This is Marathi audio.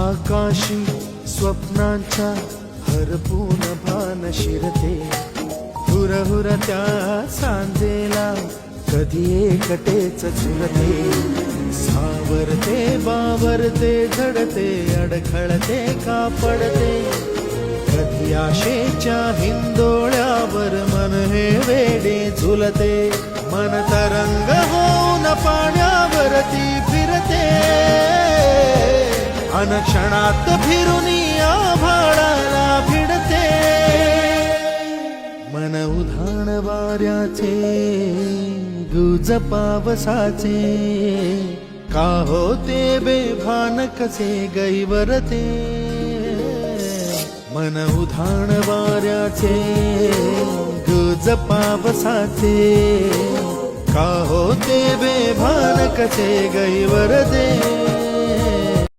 आकाशी स्वप्नांच्या हरपून भान शिरते, हुरहुर त्या सांजेला कधी एकटेच झुलते, सावरते बावरते झडते अडखळते का पडते, कधी आशेच्या हिंदोळ्यावर मन हे वेडे झुलते, मन तरंग होऊन पाण्यावरती फिरते, अनक्षणात फिरून आभाळाला भिडते, मन उधाण वाऱ्याचे गुज पावसाचे, का होते बेभान कसे गैवरते, मन उधाण वाऱ्याचे गुज पावसाचे, का होते बेभान कसे गैवरते.